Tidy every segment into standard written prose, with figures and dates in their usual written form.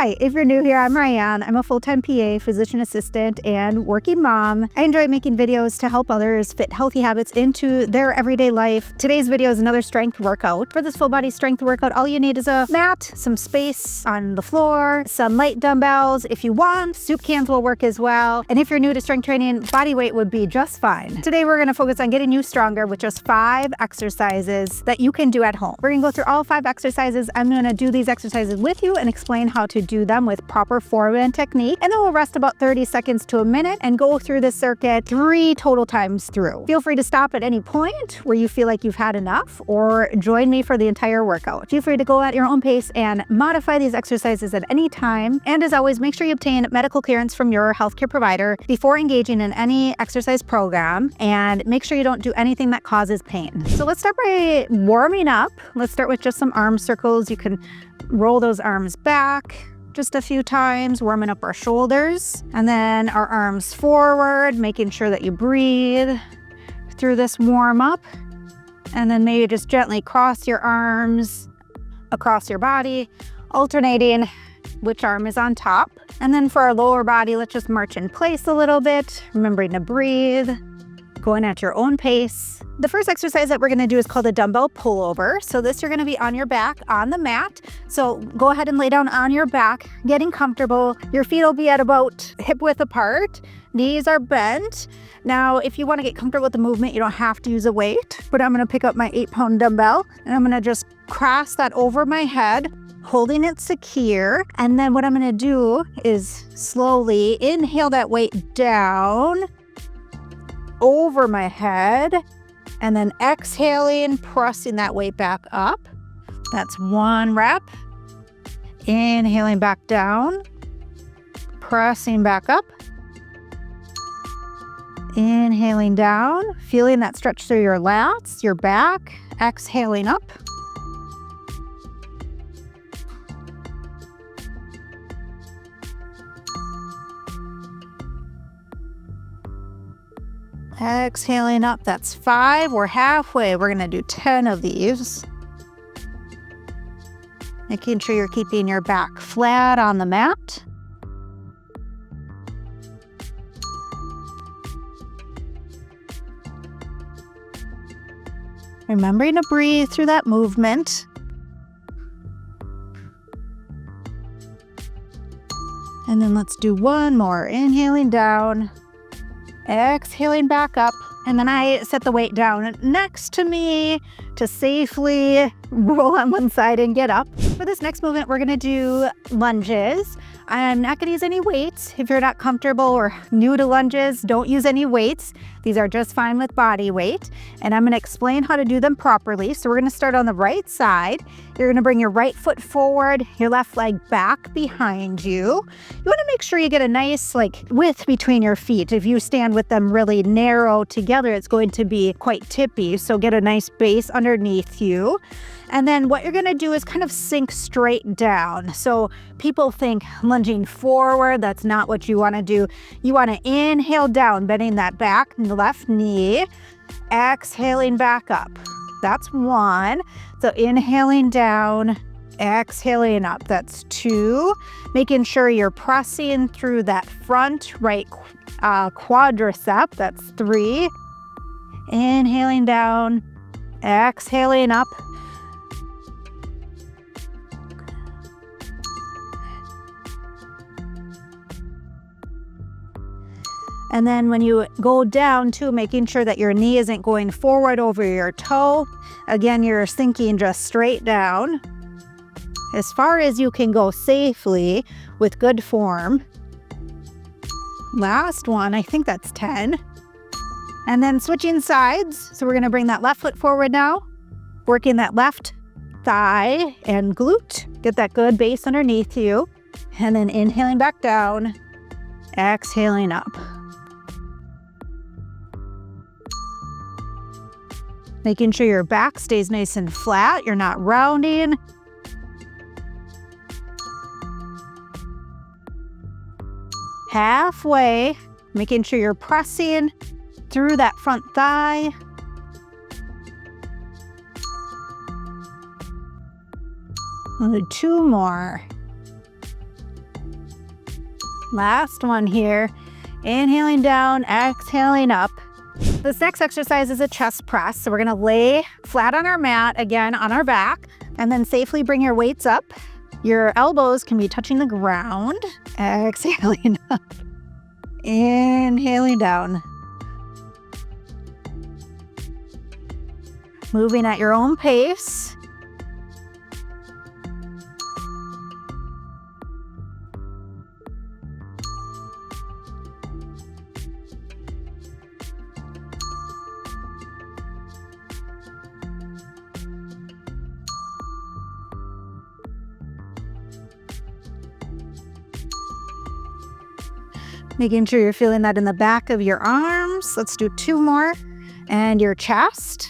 Hi, if you're new here, I'm Ryan. I'm a full-time PA, physician assistant, and working mom. I enjoy making videos to help others fit healthy habits into their everyday life. Today's video is another strength workout. For this full body strength workout, all you need is a mat, some space on the floor, some light dumbbells. If you want, soup cans will work as well. And if you're new to strength training, body weight would be just fine. Today, we're gonna focus on getting you stronger with just 5 exercises that you can do at home. We're gonna go through all 5 exercises. I'm gonna do these exercises with you and explain how to do them with proper form and technique, and then we'll rest about 30 seconds to a minute and go through the circuit 3 total times through. Feel free to stop at any point where you feel like you've had enough, or join me for the entire workout. Feel free to go at your own pace and modify these exercises at any time. And as always, make sure you obtain medical clearance from your healthcare provider before engaging in any exercise program, and make sure you don't do anything that causes pain. So let's start by warming up. Let's start with just some arm circles. You can roll those arms back just a few times, warming up our shoulders, and then our arms forward, making sure that you breathe through this warm up. And then maybe just gently cross your arms across your body, alternating which arm is on top. And then for our lower body, let's just march in place a little bit, remembering to breathe, going at your own pace. The first exercise that we're gonna do is called a dumbbell pullover. So this, you're gonna be on your back on the mat. So go ahead and lay down on your back, getting comfortable. Your feet will be at about hip width apart. Knees are bent. Now, if you wanna get comfortable with the movement, you don't have to use a weight, but I'm gonna pick up my 8-pound dumbbell and I'm gonna just cross that over my head, holding it secure. And then what I'm gonna do is slowly inhale that weight down over my head, and then exhaling, pressing that weight back up. That's 1 rep. Inhaling back down, pressing back up. Inhaling down, feeling that stretch through your lats, your back, exhaling up. Exhaling up, that's 5. We're halfway. We're gonna do 10 of these. Making sure you're keeping your back flat on the mat. Remembering to breathe through that movement. And then let's do 1 more. Inhaling down. Exhaling back up, and then I set the weight down next to me to safely roll on one side and get up. For this next movement, we're gonna do lunges. I'm not gonna use any weights. If you're not comfortable or new to lunges, don't use any weights. These are just fine with body weight, and I'm gonna explain how to do them properly. So we're gonna start on the right side. You're gonna bring your right foot forward, your left leg back behind you. You wanna make sure you get a nice width between your feet. If you stand with them really narrow together, it's going to be quite tippy. So get a nice base underneath you. And then what you're gonna do is kind of sink straight down. So people think lunging forward, that's not what you wanna do. You wanna inhale down, bending that back left knee, exhaling back up. That's 1. So inhaling down, exhaling up, that's 2. Making sure you're pressing through that front right quadricep, that's 3. Inhaling down, exhaling up. And then when you go down too, making sure that your knee isn't going forward over your toe. Again, you're sinking just straight down as far as you can go safely with good form. Last one, I think that's 10. And then switching sides. So we're gonna bring that left foot forward now, working that left thigh and glute. Get that good base underneath you. And then inhaling back down, exhaling up. Making sure your back stays nice and flat, you're not rounding. Halfway, making sure you're pressing through that front thigh. We'll do 2 more. Last one here. Inhaling down, exhaling up. This next exercise is a chest press. So we're gonna lay flat on our mat, again on our back, and then safely bring your weights up. Your elbows can be touching the ground. Exhaling up. Inhaling down. Moving at your own pace. Making sure you're feeling that in the back of your arms. Let's do 2 more. And your chest.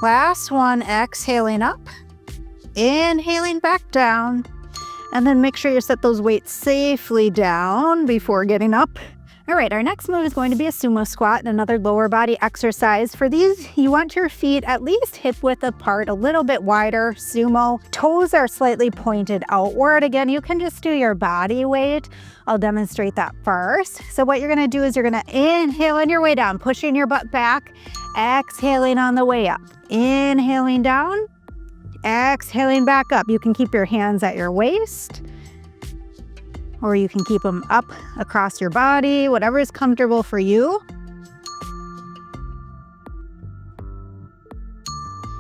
Last one, exhaling up. Inhaling back down. And then make sure you set those weights safely down before getting up. All right, our next move is going to be a sumo squat, another lower body exercise. For these, you want your feet at least hip width apart, a little bit wider, sumo. Toes are slightly pointed outward. Again, you can just do your body weight. I'll demonstrate that first. So what you're gonna do is you're gonna inhale on your way down, pushing your butt back, exhaling on the way up. Inhaling down, exhaling back up. You can keep your hands at your waist, or you can keep them up across your body, whatever is comfortable for you.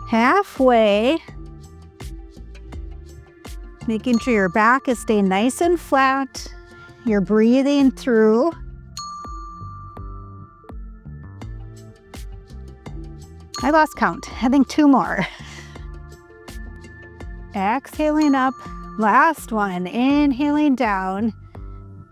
Halfway. Making sure your back is staying nice and flat. You're breathing through. I lost count. I think 2 more. Exhaling up. Last one, inhaling down,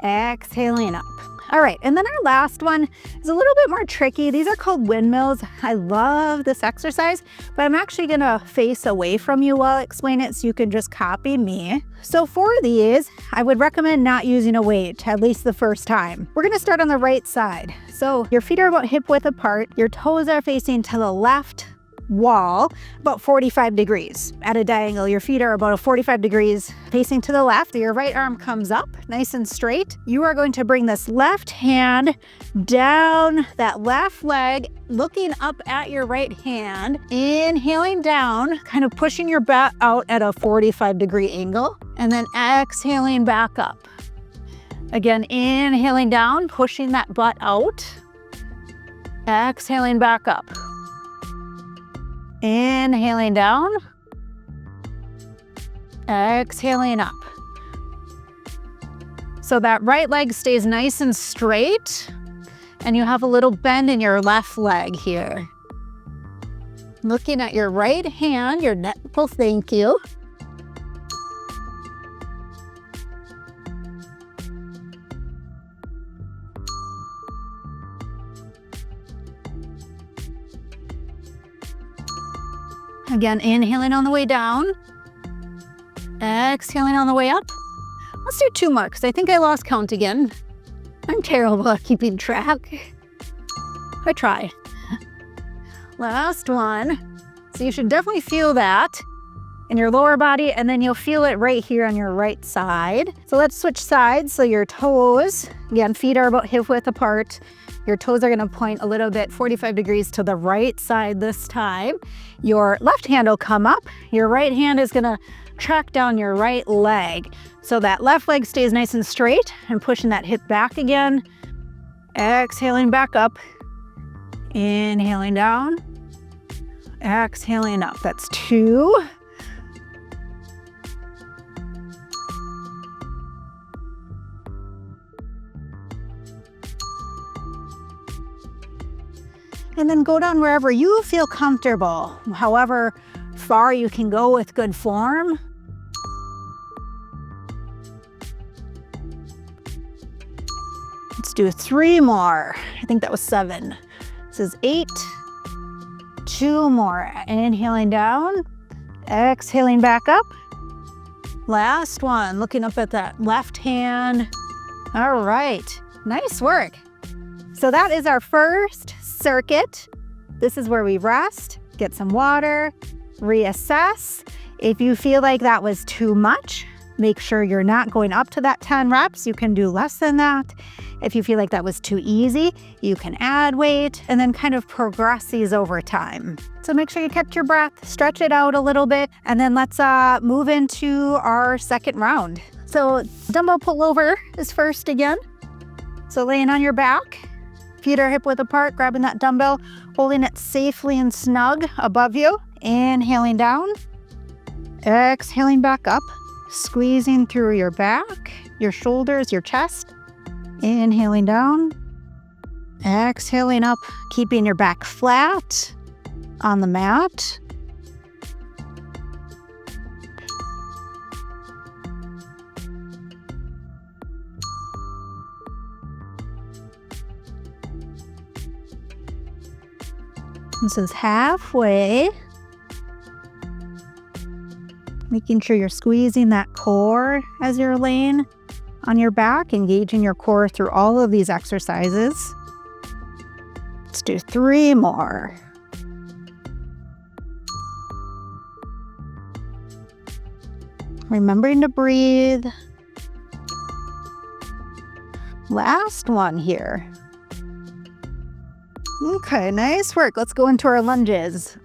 exhaling up. All right, and then our last one is a little bit more tricky. These are called windmills. I love this exercise, but I'm actually gonna face away from you while I explain it so you can just copy me. So for these, I would recommend not using a weight, at least the first time. We're gonna start on the right side. So your feet are about hip width apart, your toes are facing to the left wall, about 45 degrees. At a diagonal, your feet are about 45 degrees facing to the left. Your right arm comes up nice and straight. You are going to bring this left hand down that left leg, looking up at your right hand, inhaling down, kind of pushing your butt out at a 45-degree angle, and then exhaling back up. Again, inhaling down, pushing that butt out, exhaling back up. Inhaling down, exhaling up. So that right leg stays nice and straight, and you have a little bend in your left leg here. Looking at your right hand, your neck will thank you. Again, inhaling on the way down, exhaling on the way up. Let's do 2 more, because I think I lost count again. I'm terrible at keeping track. I try. Last one. So you should definitely feel that in your lower body, and then you'll feel it right here on your right side. So let's switch sides. So your toes, again, feet are about hip width apart. Your toes are gonna point a little bit 45 degrees to the right side this time. Your left hand will come up. Your right hand is gonna track down your right leg. So that left leg stays nice and straight and pushing that hip back again. Exhaling back up. Inhaling down. Exhaling up. That's 2. And then go down wherever you feel comfortable, however far you can go with good form. Let's do 3 more. I think that was 7. This is 8. 2 more. Inhaling down, exhaling back up. Last one, looking up at that left hand. All right, nice work. So that is our first circuit. This is where we rest, get some water, reassess. If you feel like that was too much, Make sure you're not going up to that 10 reps. You can do less than that. If you feel like that was too easy, you can add weight and then kind of progress these over time. So make sure you catch your breath, stretch it out a little bit, and then let's move into our second round. So dumbbell pullover is first again. So laying on your back, feet are hip width apart, grabbing that dumbbell, holding it safely and snug above you. Inhaling down, exhaling back up, squeezing through your back, your shoulders, your chest. Inhaling down, exhaling up, keeping your back flat on the mat. This is halfway. Making sure you're squeezing that core as you're laying on your back, engaging your core through all of these exercises. Let's do 3 more. Remembering to breathe. Last one here. Okay, nice work. Let's go into our lunges.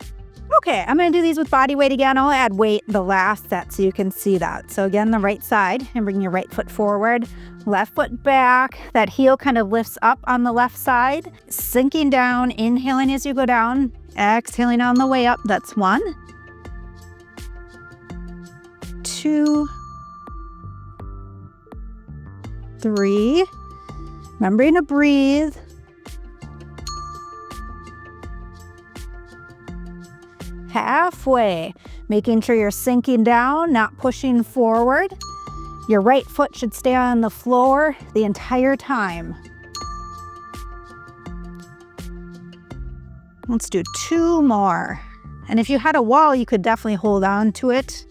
Okay, I'm gonna do these with body weight again. I'll add weight the last set so you can see that. So again, the right side, and bring your right foot forward, left foot back. That heel kind of lifts up on the left side, sinking down, inhaling as you go down, exhaling on the way up. That's 1, 2, 3. Remembering to breathe. Halfway, making sure you're sinking down, not pushing forward. Your right foot should stay on the floor the entire time. Let's do 2 more. And if you had a wall, you could definitely hold on to it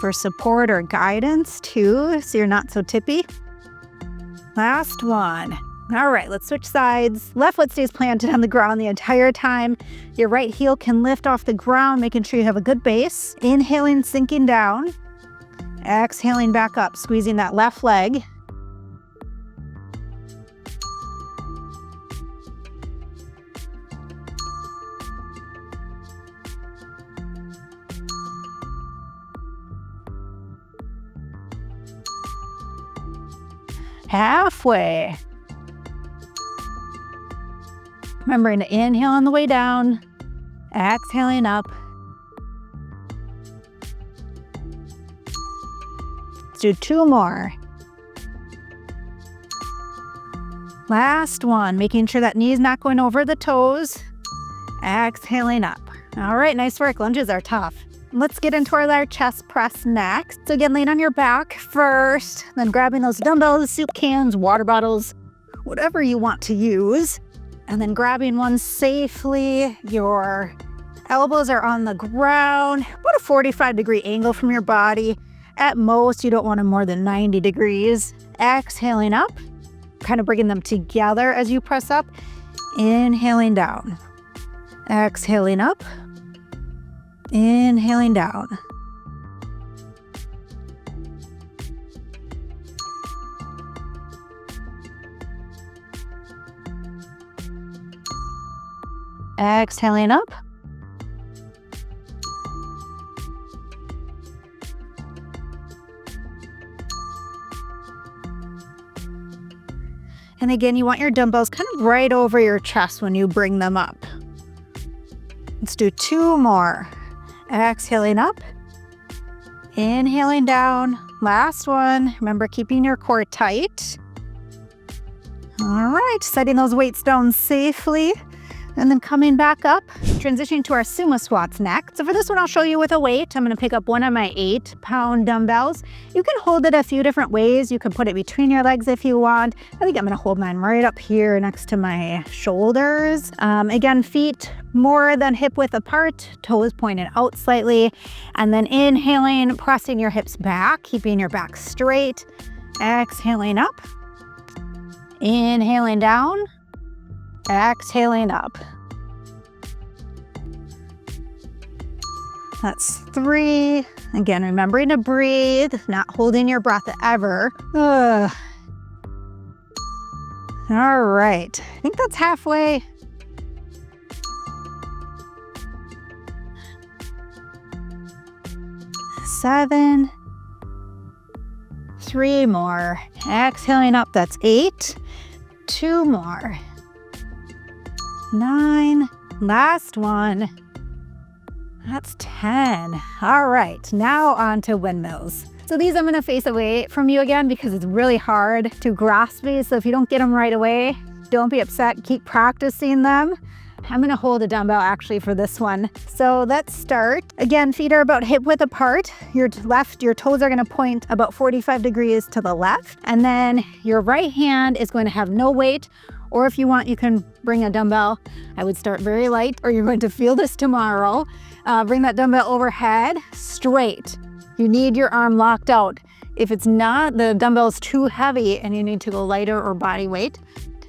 for support or guidance too, so you're not so tippy. Last one. All right, let's switch sides. Left foot stays planted on the ground the entire time. Your right heel can lift off the ground, making sure you have a good base. Inhaling, sinking down. Exhaling back up, squeezing that left leg. Halfway. Remembering to inhale on the way down, exhaling up. Let's do 2 more. Last one, making sure that knee's not going over the toes. Exhaling up. All right, nice work. Lunges are tough. Let's get into our chest press next. So again, laying on your back first, then grabbing those dumbbells, soup cans, water bottles, whatever you want to use. And then grabbing one safely. Your elbows are on the ground, about a 45-degree angle from your body. At most, you don't want them more than 90 degrees. Exhaling up, kind of bringing them together as you press up. Inhaling down. Exhaling up. Inhaling down. Exhaling up. And again, you want your dumbbells kind of right over your chest when you bring them up. Let's do 2 more. Exhaling up. Inhaling down. Last one. Remember, keeping your core tight. All right, setting those weights down safely. And then coming back up, transitioning to our sumo squats next. So for this one, I'll show you with a weight. I'm gonna pick up one of my 8-pound dumbbells. You can hold it a few different ways. You can put it between your legs if you want. I think I'm gonna hold mine right up here next to my shoulders. Again, feet more than hip width apart, toes pointed out slightly. And then inhaling, pressing your hips back, keeping your back straight. Exhaling up. Inhaling down. Exhaling up. That's 3. Again, remembering to breathe, not holding your breath ever. Ugh. All right, I think that's halfway. Seven. 3 more. Exhaling up, that's 8. 2 more. 9. Last one. That's 10. All right, now on to windmills. So these I'm gonna face away from you again because it's really hard to grasp these. So if you don't get them right away, don't be upset, keep practicing them. I'm gonna hold a dumbbell actually for this one. So let's start. Again, feet are about hip width apart. Your toes are gonna point about 45 degrees to the left. And then your right hand is going to have no weight, or if you want, you can bring a dumbbell. I would start very light, or you're going to feel this tomorrow. Bring that dumbbell overhead, straight. You need your arm locked out. If it's not, the dumbbell's too heavy and you need to go lighter or body weight,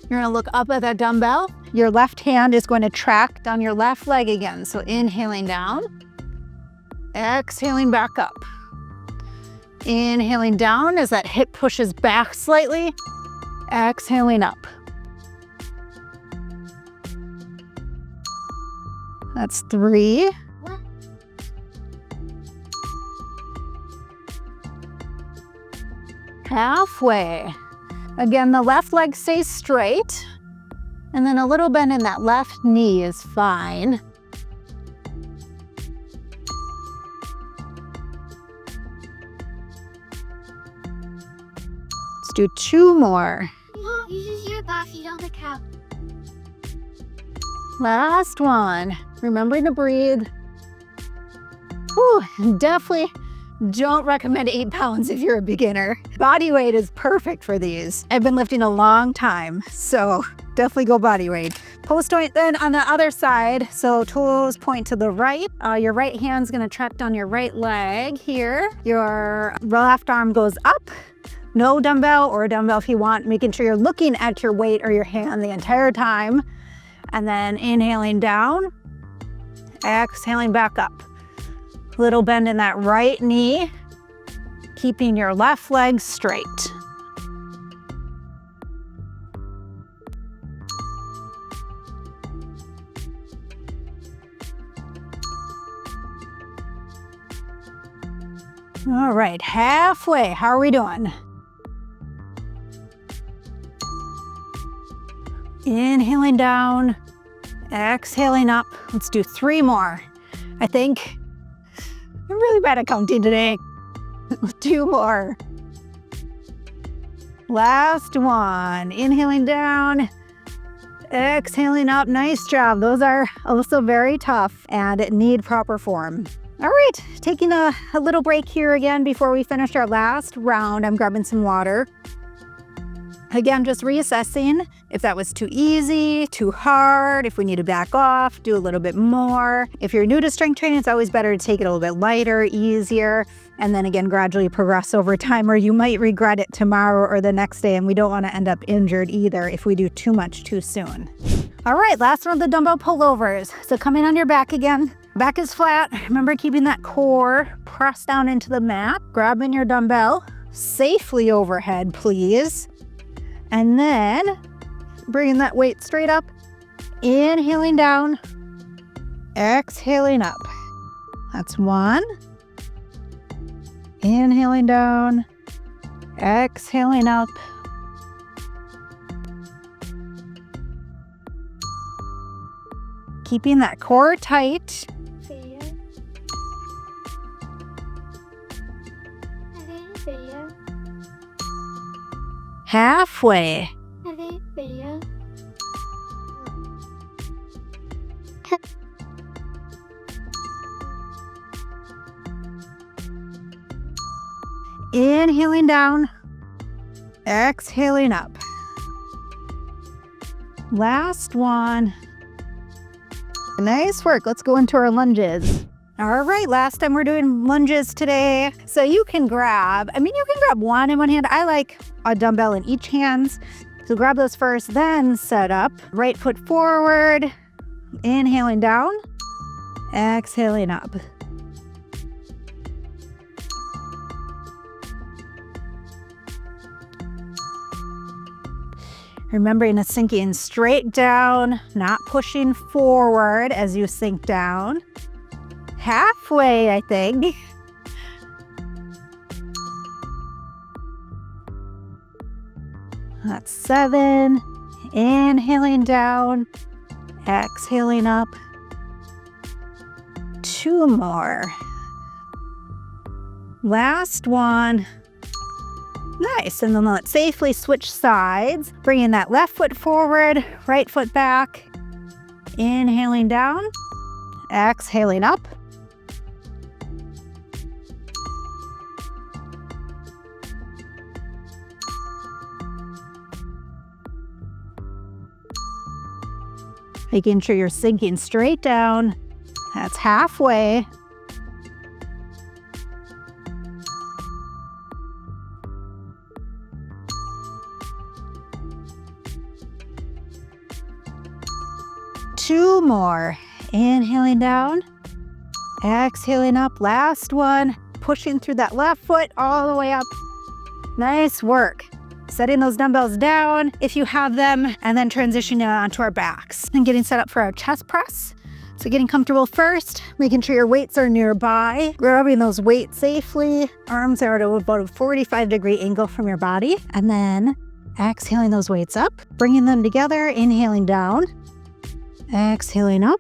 you're gonna look up at that dumbbell. Your left hand is going to track down your left leg again. So inhaling down, exhaling back up. Inhaling down as that hip pushes back slightly, exhaling up. That's 3. Halfway. Again, the left leg stays straight, and then a little bend in that left knee is fine. Let's do 2 more. You use your back feet on the couch. Last one. Remembering to breathe. Whew, definitely don't recommend 8 pounds if you're a beginner. Body weight is perfect for these. I've been lifting a long time, so definitely go body weight. Post joint then on the other side, so toes point to the right. Your right hand's gonna track down your right leg here. Your left arm goes up. No dumbbell, or a dumbbell if you want, making sure you're looking at your weight or your hand the entire time. And then inhaling down, exhaling back up. Little bend in that right knee, keeping your left leg straight. All right, halfway. How are we doing? Inhaling down, exhaling up. Let's do 3 more. I think I'm really bad at counting today. 2 more. Last one. Inhaling down, exhaling up. Nice job. Those are also very tough and need proper form. All right, taking a little break here again before we finish our last round. I'm grabbing some water. Again, just reassessing if that was too easy, too hard, if we need to back off, do a little bit more. If you're new to strength training, it's always better to take it a little bit lighter, easier, and then again, gradually progress over time, or you might regret it tomorrow or the next day, and we don't want to end up injured either if we do too much too soon. All right, last one of the dumbbell pullovers. So coming on your back again. Back is flat. Remember keeping that core pressed down into the mat. Grabbing your dumbbell safely overhead, please. And then bringing that weight straight up, inhaling down, exhaling up. That's 1. Inhaling down, exhaling up. Keeping that core tight. Halfway. Inhaling down, exhaling up. Last one. Nice work. Let's go into our lunges. All right, last time we're doing lunges today. So you can grab one in one hand. I like a dumbbell in each hand. So grab those first, then set up. Right foot forward, inhaling down, exhaling up. Remembering to sinking straight down, not pushing forward as you sink down. Halfway, I think. That's 7. Inhaling down, exhaling up. 2 more. Last one. Nice, and then let's safely switch sides, bringing that left foot forward, right foot back. Inhaling down, exhaling up. Making sure you're sinking straight down. That's halfway. Two more. Inhaling down, exhaling up. Last one. Pushing through that left foot all the way up. Nice work. Setting those dumbbells down if you have them, and then transitioning onto our backs and getting set up for our chest press. So getting comfortable first, making sure your weights are nearby, grabbing those weights safely. Arms are at about a 45-degree angle from your body, and then exhaling those weights up, bringing them together, inhaling down, exhaling up.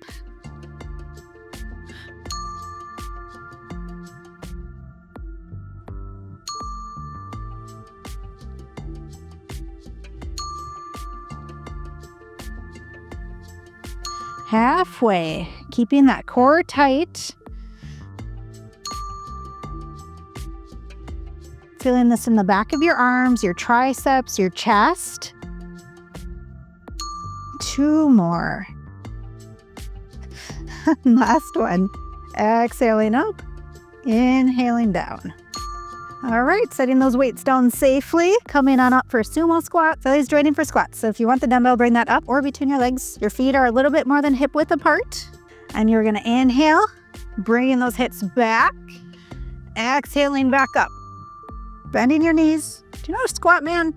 Halfway, keeping that core tight. Feeling this in the back of your arms, your triceps, your chest. 2 more. Last one. Exhaling up, inhaling down. All right, setting those weights down safely. Coming on up for sumo squats. Always joining for squats. So if you want the dumbbell, bring that up or between your legs. Your feet are a little bit more than hip width apart. And you're gonna inhale, bringing those hips back. Exhaling back up. Bending your knees. Do you know how to squat, man?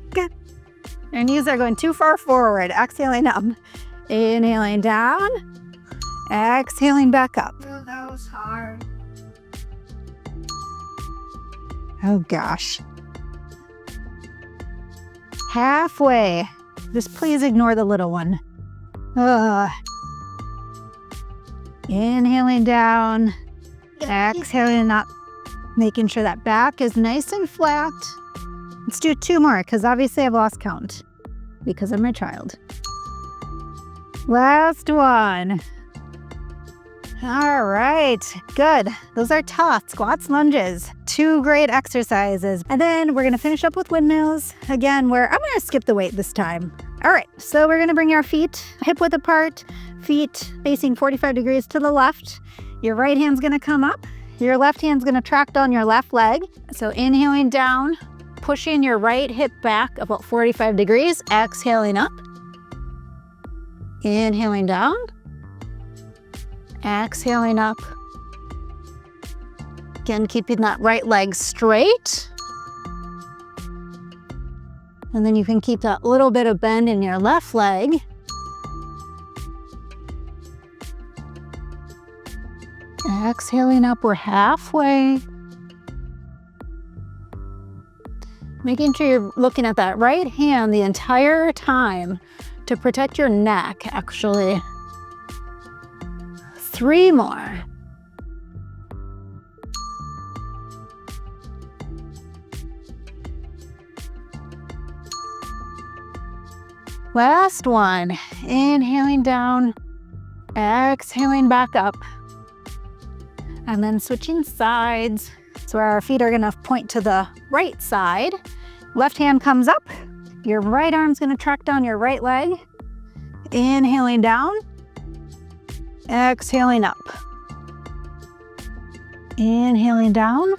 Good. Your knees are going too far forward. Exhaling up. Inhaling down. Exhaling back up. Oh, that was hard. Oh gosh. Halfway. Just please ignore the little one. Inhaling down, exhaling up, making sure that back is nice and flat. Let's do 2 more because obviously I've lost count because I'm my child. Last one. All right, good. Those are tough. Squats, lunges, 2 great exercises. And then we're gonna finish up with windmills. Again, where I'm gonna skip the weight this time. All right, so we're gonna bring our feet hip width apart, feet facing 45 degrees to the left. Your right hand's gonna come up. Your left hand's gonna track down your left leg. So inhaling down, pushing your right hip back about 45 degrees, exhaling up. Inhaling down. Exhaling up. Again, keeping that right leg straight. And then you can keep that little bit of bend in your left leg. Exhaling up, we're halfway. Making sure you're looking at that right hand the entire time to protect your neck, actually. 3 more. Last one. Inhaling down, exhaling back up. And then switching sides. So our feet are gonna point to the right side. Left hand comes up. Your right arm's gonna track down your right leg. Inhaling down. Exhaling up. Inhaling down.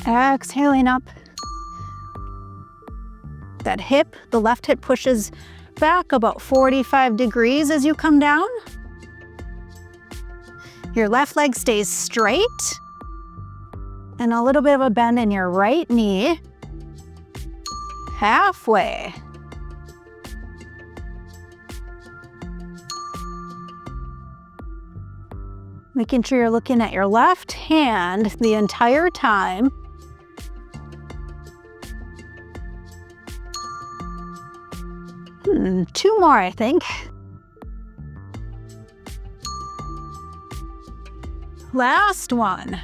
Exhaling up. That hip, the left hip pushes back about 45 degrees as you come down. Your left leg stays straight. And a little bit of a bend in your right knee. Halfway. Making sure you're looking at your left hand the entire time. Two more, I think. Last one.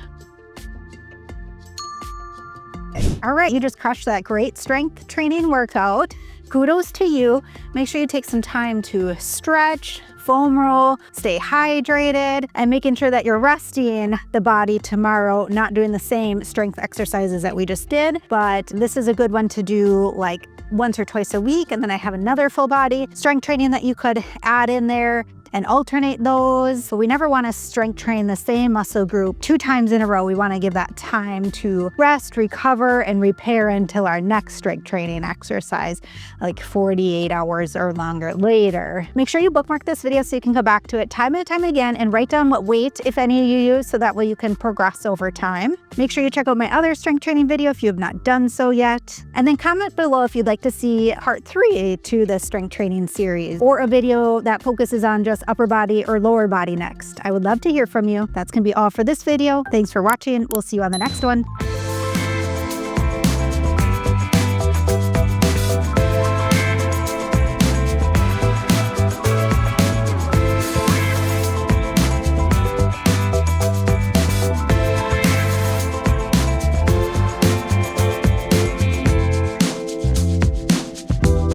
All right, you just crushed that great strength training workout. Kudos to you. Make sure you take some time to stretch, foam roll, stay hydrated, and making sure that you're resting the body tomorrow, not doing the same strength exercises that we just did. But this is a good one to do like once or twice a week. And then I have another full body strength training that you could add in there and alternate those. But we never want to strength train the same muscle group 2 times in a row. We want to give that time to rest, recover, and repair until our next strength training exercise, like 48 hours or longer later. Make sure you bookmark this video so you can go back to it time and time again and write down what weight, if any, you use, so that way you can progress over time. Make sure you check out my other strength training video if you have not done so yet. And then comment below if you'd like to see part 3 to the strength training series, or a video that focuses on just upper body or lower body next. I would love to hear from you. That's gonna be all for this video. Thanks for watching. We'll see you on the next one.